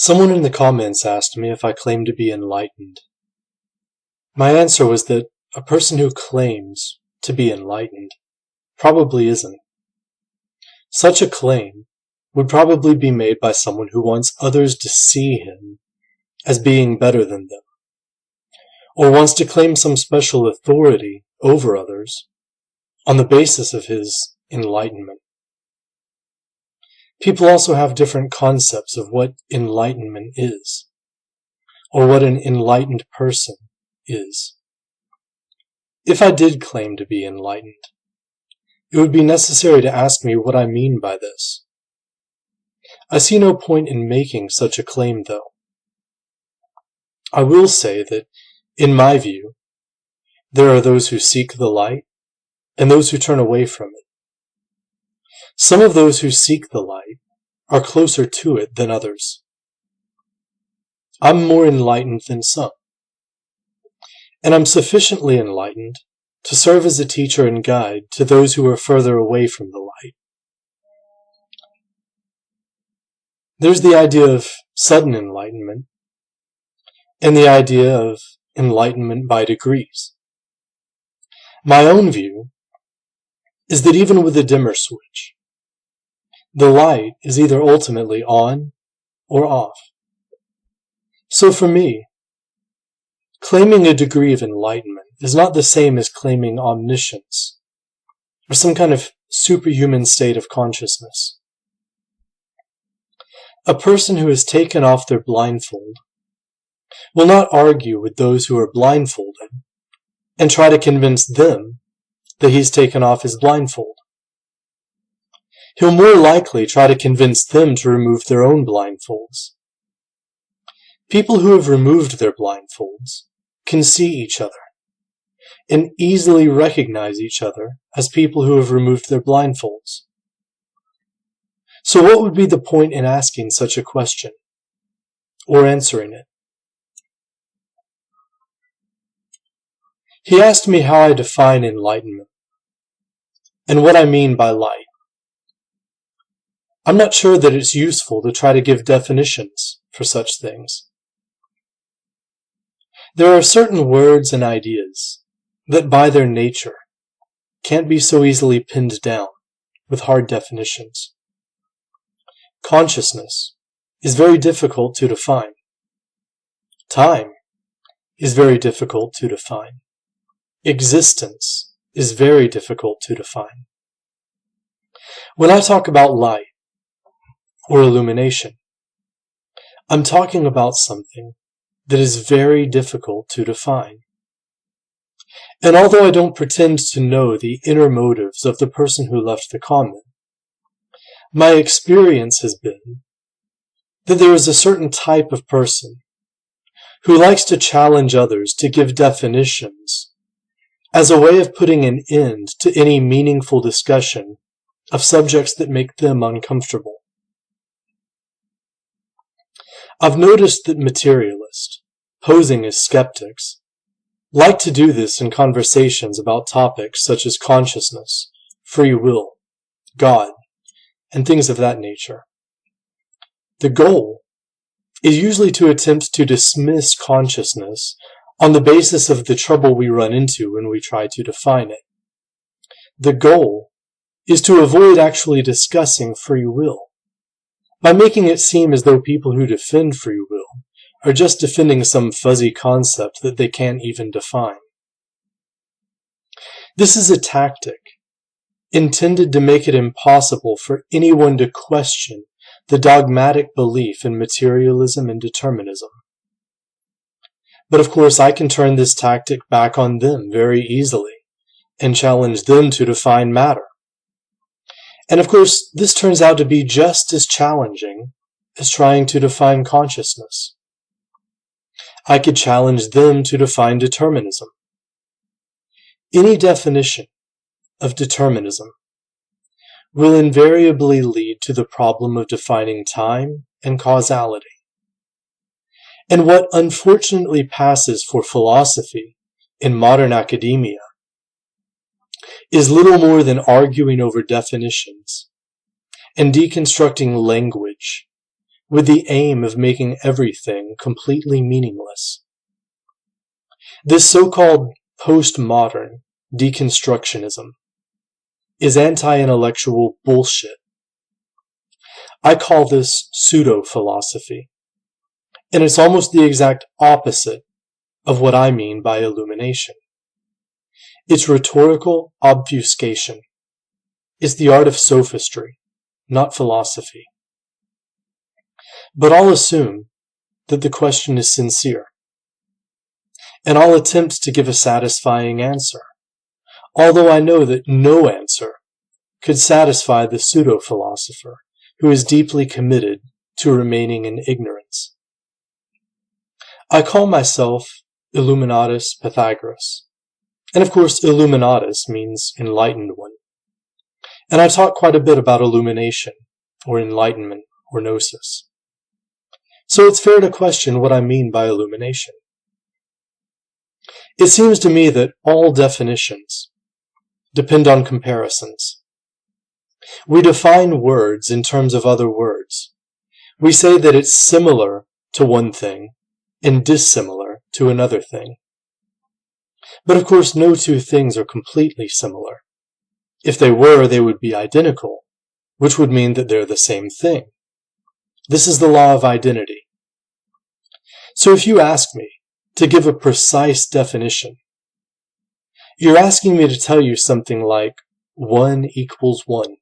Someone in the comments asked me if I claim to be enlightened. My answer was that a person who claims to be enlightened probably isn't. Such a claim would probably be made by someone who wants others to see him as being better than them, or wants to claim some special authority over others on the basis of his enlightenment. People also have different concepts of what enlightenment is, or what an enlightened person is. If I did claim to be enlightened, it would be necessary to ask me what I mean by this. I see no point in making such a claim, though. I will say that, in my view, there are those who seek the light and those who turn away from it. Some of those who seek the light are closer to it than others. I'm more enlightened than some, and I'm sufficiently enlightened to serve as a teacher and guide to those who are further away from the light. There's the idea of sudden enlightenment, and the idea of enlightenment by degrees. My own view is that even with a dimmer switch, the light is either ultimately on or off. So for me, claiming a degree of enlightenment is not the same as claiming omniscience, or some kind of superhuman state of consciousness. A person who has taken off their blindfold will not argue with those who are blindfolded and try to convince them that he's taken off his blindfold. He'll more likely try to convince them to remove their own blindfolds. People who have removed their blindfolds can see each other and easily recognize each other as people who have removed their blindfolds. So what would be the point in asking such a question, or answering it? He asked me how I define enlightenment, and what I mean by light. I'm not sure that it's useful to try to give definitions for such things. There are certain words and ideas that by their nature can't be so easily pinned down with hard definitions. Consciousness is very difficult to define. Time is very difficult to define. Existence is very difficult to define. When I talk about light or illumination, I'm talking about something that is very difficult to define. And although I don't pretend to know the inner motives of the person who left the comment, my experience has been that there is a certain type of person who likes to challenge others to give definitions as a way of putting an end to any meaningful discussion of subjects that make them uncomfortable. I've noticed that materialists, posing as skeptics, like to do this in conversations about topics such as consciousness, free will, God, and things of that nature. The goal is usually to attempt to dismiss consciousness on the basis of the trouble we run into when we try to define it. The goal is to avoid actually discussing free will, by making it seem as though people who defend free will are just defending some fuzzy concept that they can't even define. This is a tactic intended to make it impossible for anyone to question the dogmatic belief in materialism and determinism. But of course, I can turn this tactic back on them very easily and challenge them to define matter. And of course, this turns out to be just as challenging as trying to define consciousness. I could challenge them to define determinism. Any definition of determinism will invariably lead to the problem of defining time and causality. And what unfortunately passes for philosophy in modern academia is little more than arguing over definitions and deconstructing language with the aim of making everything completely meaningless. This so-called postmodern deconstructionism is anti-intellectual bullshit. I call this pseudo-philosophy, and it's almost the exact opposite of what I mean by illumination. It's rhetorical obfuscation. It's the art of sophistry, not philosophy. But I'll assume that the question is sincere, and I'll attempt to give a satisfying answer, although I know that no answer could satisfy the pseudo-philosopher who is deeply committed to remaining in ignorance. I call myself Illuminatus Pythagoras, and of course Illuminatus means enlightened one. And I talk quite a bit about illumination, or enlightenment, or gnosis. So it's fair to question what I mean by illumination. It seems to me that all definitions depend on comparisons. We define words in terms of other words. We say that it's similar to one thing and dissimilar to another thing. But of course, no two things are completely similar. If they were, they would be identical, which would mean that they're the same thing. This is the law of identity. So if you ask me to give a precise definition, you're asking me to tell you something like 1 equals 1.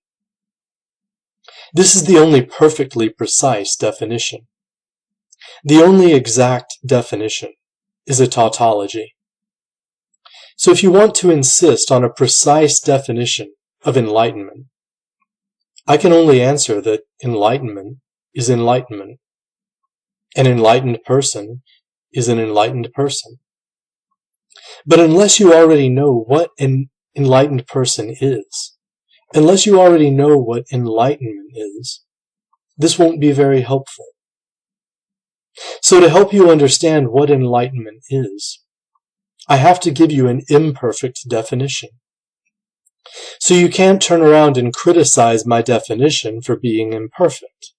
This is the only perfectly precise definition. The only exact definition is a tautology. So if you want to insist on a precise definition of enlightenment, I can only answer that enlightenment is enlightenment. An enlightened person is an enlightened person. But unless you already know what an enlightened person is, unless you already know what enlightenment is, this won't be very helpful. So to help you understand what enlightenment is, I have to give you an imperfect definition. So you can't turn around and criticize my definition for being imperfect.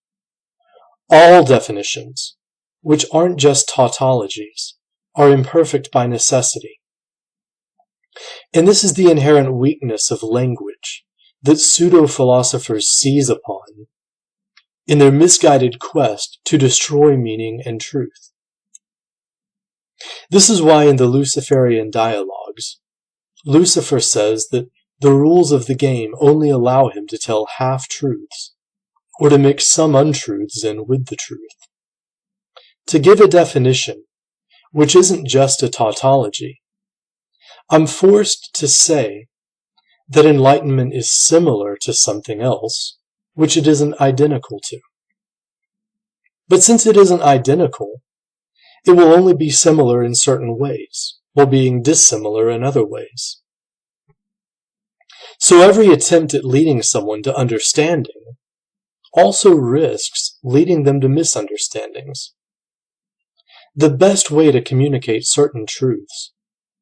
All definitions, which aren't just tautologies, are imperfect by necessity. And this is the inherent weakness of language that pseudo-philosophers seize upon in their misguided quest to destroy meaning and truth. This is why in the Luciferian dialogues, Lucifer says that the rules of the game only allow him to tell half-truths, or to mix some untruths in with the truth. To give a definition, which isn't just a tautology, I'm forced to say that enlightenment is similar to something else, which it isn't identical to. But since it isn't identical, it will only be similar in certain ways, while being dissimilar in other ways. So every attempt at leading someone to understanding also risks leading them to misunderstandings. The best way to communicate certain truths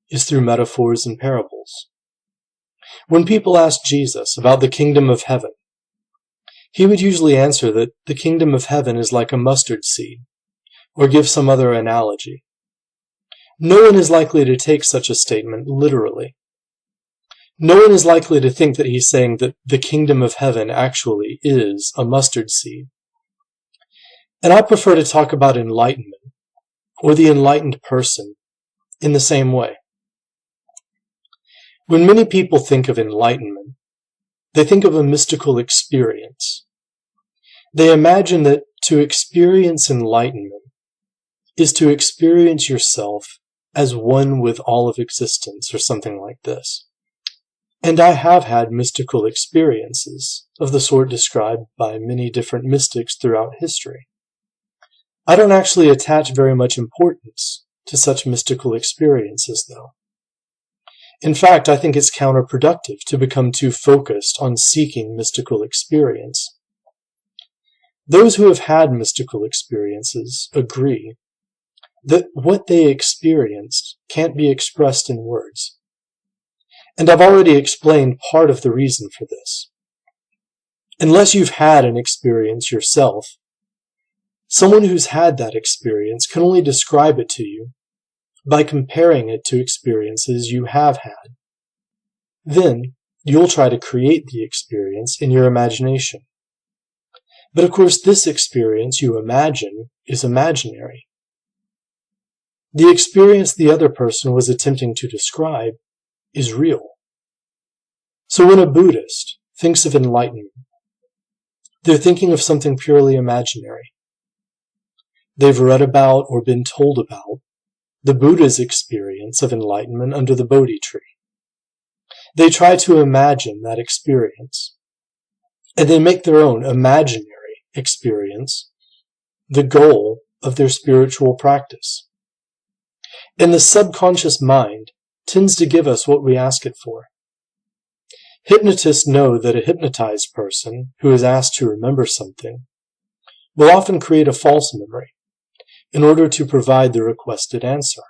is through metaphors and parables. When people ask Jesus about the kingdom of heaven, he would usually answer that the kingdom of heaven is like a mustard seed, or give some other analogy. No one is likely to take such a statement literally. No one is likely to think that he's saying that the kingdom of heaven actually is a mustard seed. And I prefer to talk about enlightenment, or the enlightened person, in the same way. When many people think of enlightenment, they think of a mystical experience. They imagine that to experience enlightenment is to experience yourself as one with all of existence, or something like this. And I have had mystical experiences of the sort described by many different mystics throughout history. I don't actually attach very much importance to such mystical experiences, though. In fact, I think it's counterproductive to become too focused on seeking mystical experience. Those who have had mystical experiences agree that what they experienced can't be expressed in words. And I've already explained part of the reason for this. Unless you've had an experience yourself, Someone who's had that experience can only describe it to you by comparing it to experiences you have had. Then, you'll try to create the experience in your imagination. But of course, this experience you imagine is imaginary. The experience the other person was attempting to describe is real. So when a Buddhist thinks of enlightenment, they're thinking of something purely imaginary. They've read about or been told about the Buddha's experience of enlightenment under the Bodhi tree. They try to imagine that experience, and they make their own imaginary experience the goal of their spiritual practice. And the subconscious mind tends to give us what we ask it for. Hypnotists know that a hypnotized person who is asked to remember something will often create a false memory in order to provide the requested answer.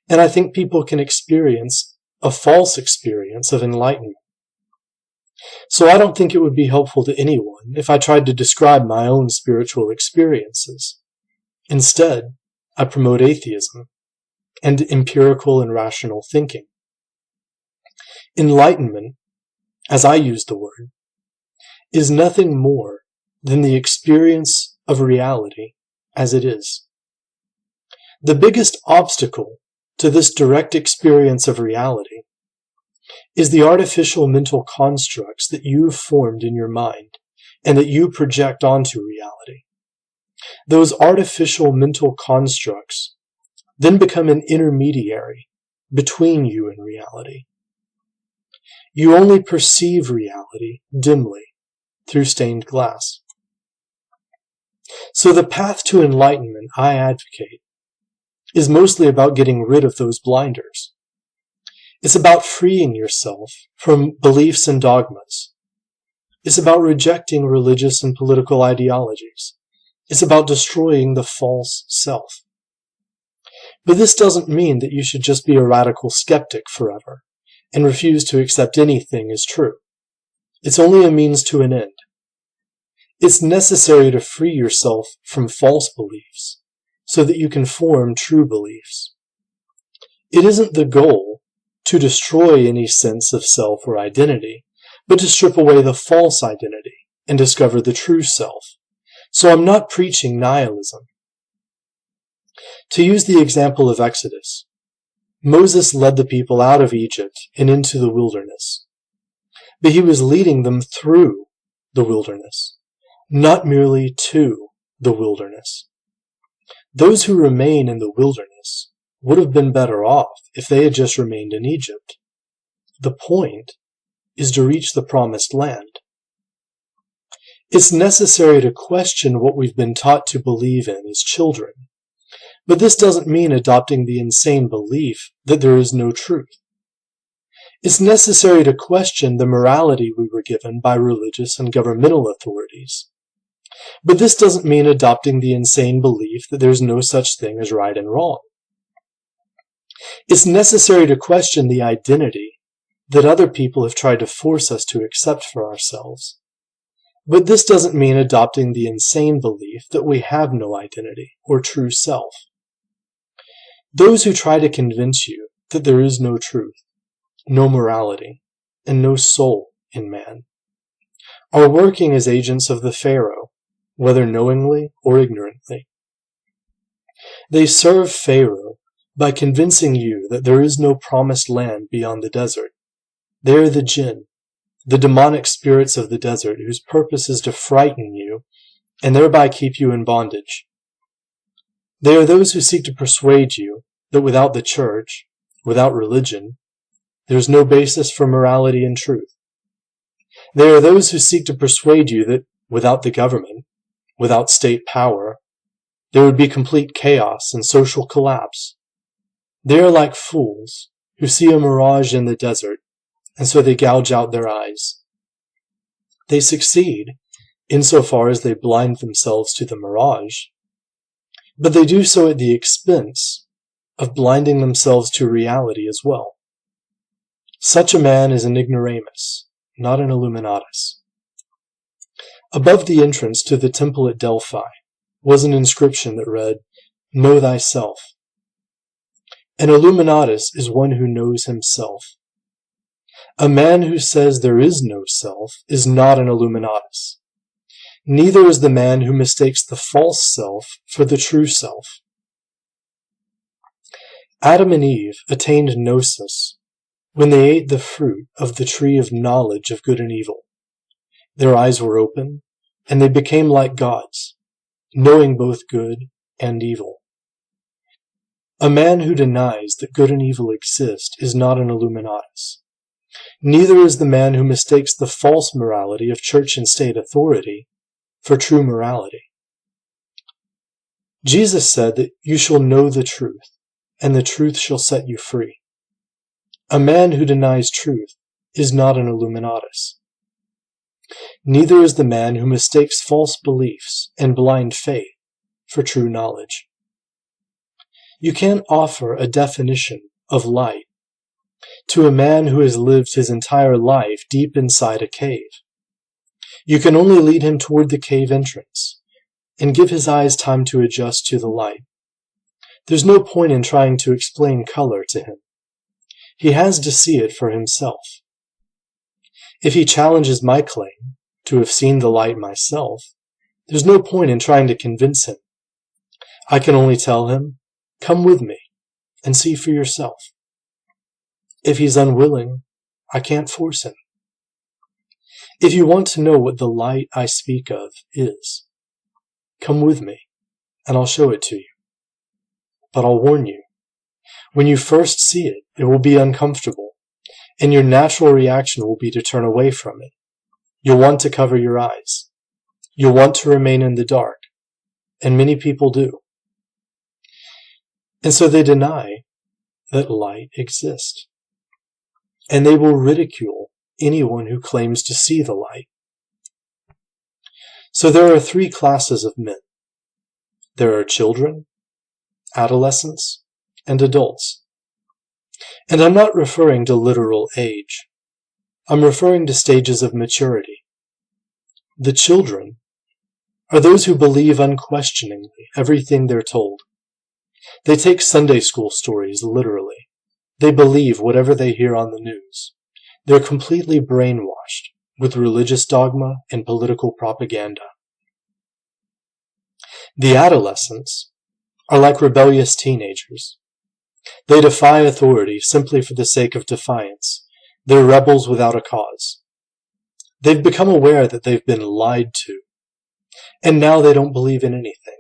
And I think people can experience a false experience of enlightenment. So I don't think it would be helpful to anyone if I tried to describe my own spiritual experiences. Instead, I promote atheism and empirical and rational thinking. Enlightenment, as I use the word, is nothing more than the experience of reality as it is. The biggest obstacle to this direct experience of reality is the artificial mental constructs that you've formed in your mind and that you project onto reality. Those artificial mental constructs then become an intermediary between you and reality. You only perceive reality dimly through stained glass. So the path to enlightenment I advocate is mostly about getting rid of those blinders. It's about freeing yourself from beliefs and dogmas. It's about rejecting religious and political ideologies. It's about destroying the false self. But this doesn't mean that you should just be a radical skeptic forever and refuse to accept anything as true. It's only a means to an end. It's necessary to free yourself from false beliefs so that you can form true beliefs. It isn't the goal to destroy any sense of self or identity, but to strip away the false identity and discover the true self. So I'm not preaching nihilism. To use the example of Exodus, Moses led the people out of Egypt and into the wilderness. But he was leading them through the wilderness, not merely to the wilderness. Those who remain in the wilderness would have been better off if they had just remained in Egypt. The point is to reach the promised land. It's necessary to question what we've been taught to believe in as children, but this doesn't mean adopting the insane belief that there is no truth. It's necessary to question the morality we were given by religious and governmental authorities, but this doesn't mean adopting the insane belief that there's no such thing as right and wrong. It's necessary to question the identity that other people have tried to force us to accept for ourselves. But this doesn't mean adopting the insane belief that we have no identity or true self. Those who try to convince you that there is no truth, no morality, and no soul in man are working as agents of the Pharaoh, whether knowingly or ignorantly. They serve Pharaoh by convincing you that there is no promised land beyond the desert. They are the jinn, the demonic spirits of the desert whose purpose is to frighten you and thereby keep you in bondage. They are those who seek to persuade you that without the church, without religion, there is no basis for morality and truth. They are those who seek to persuade you that without the government, without state power, there would be complete chaos and social collapse. They are like fools who see a mirage in the desert, and so they gouge out their eyes. They succeed insofar as they blind themselves to the mirage, but they do so at the expense of blinding themselves to reality as well. Such a man is an ignoramus, not an Illuminatus. Above the entrance to the temple at Delphi was an inscription that read, "Know thyself." An Illuminatus is one who knows himself. A man who says there is no self is not an Illuminatus. Neither is the man who mistakes the false self for the true self. Adam and Eve attained gnosis when they ate the fruit of the tree of knowledge of good and evil. Their eyes were open, and they became like gods, knowing both good and evil. A man who denies that good and evil exist is not an Illuminatus. Neither is the man who mistakes the false morality of church and state authority for true morality. Jesus said that you shall know the truth, and the truth shall set you free. A man who denies truth is not an Illuminatus. Neither is the man who mistakes false beliefs and blind faith for true knowledge. You can't offer a definition of light to a man who has lived his entire life deep inside a cave. You can only lead him toward the cave entrance and give his eyes time to adjust to the light. There's no point in trying to explain color to him. He has to see it for himself. If he challenges my claim to have seen the light myself, there's no point in trying to convince him. I can only tell him, come with me and see for yourself. If he's unwilling, I can't force him. If you want to know what the light I speak of is, come with me and I'll show it to you. But I'll warn you, when you first see it, it will be uncomfortable, and your natural reaction will be to turn away from it. You'll want to cover your eyes. You'll want to remain in the dark, and many people do. And so they deny that light exists, and they will ridicule anyone who claims to see the light. So there are three classes of men. There are children, adolescents, and adults. And I'm not referring to literal age. I'm referring to stages of maturity. The children are those who believe unquestioningly everything they're told. They take Sunday school stories literally. They believe whatever they hear on the news. They're completely brainwashed with religious dogma and political propaganda. The adolescents are like rebellious teenagers. They defy authority simply for the sake of defiance. They're rebels without a cause. They've become aware that they've been lied to, and now they don't believe in anything.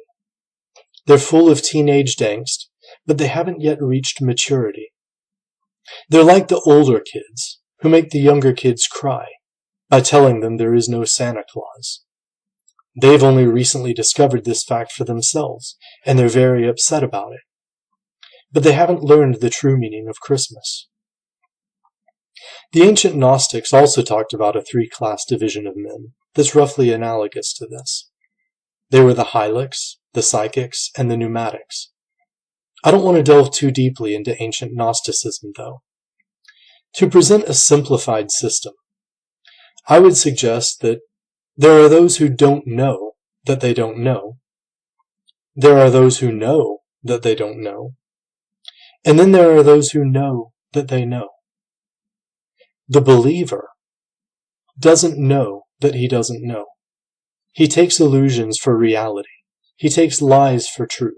They're full of teenage angst, but they haven't yet reached maturity. They're like the older kids who make the younger kids cry by telling them there is no Santa Claus. They've only recently discovered this fact for themselves, and they're very upset about it. But they haven't learned the true meaning of Christmas. The ancient Gnostics also talked about a three-class division of men that's roughly analogous to this. They were the Hylics, the Psychics, and the Pneumatics. I don't want to delve too deeply into ancient Gnosticism, though. To present a simplified system, I would suggest that there are those who don't know that they don't know. There are those who know that they don't know. And then there are those who know that they know. The believer doesn't know that he doesn't know. He takes illusions for reality. He takes lies for truth.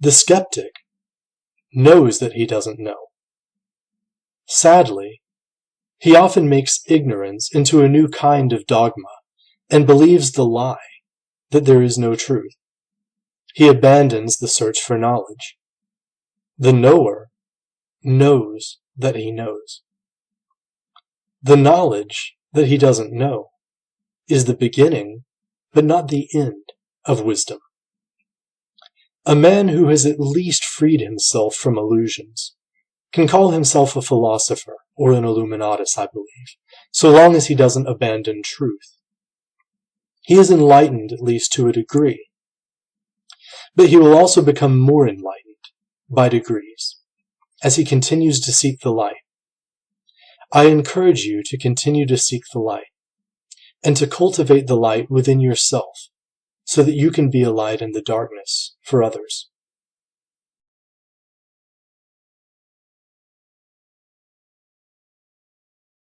The skeptic knows that he doesn't know. Sadly, he often makes ignorance into a new kind of dogma and believes the lie that there is no truth. He abandons the search for knowledge. The knower knows that he knows. The knowledge that he doesn't know is the beginning, but not the end, of wisdom. A man who has at least freed himself from illusions can call himself a philosopher or an Illuminatus, I believe, so long as he doesn't abandon truth. He is enlightened, at least to a degree, but he will also become more enlightened by degrees as he continues to seek the light. I encourage you to continue to seek the light, and to cultivate the light within yourself so that you can be a light in the darkness for others.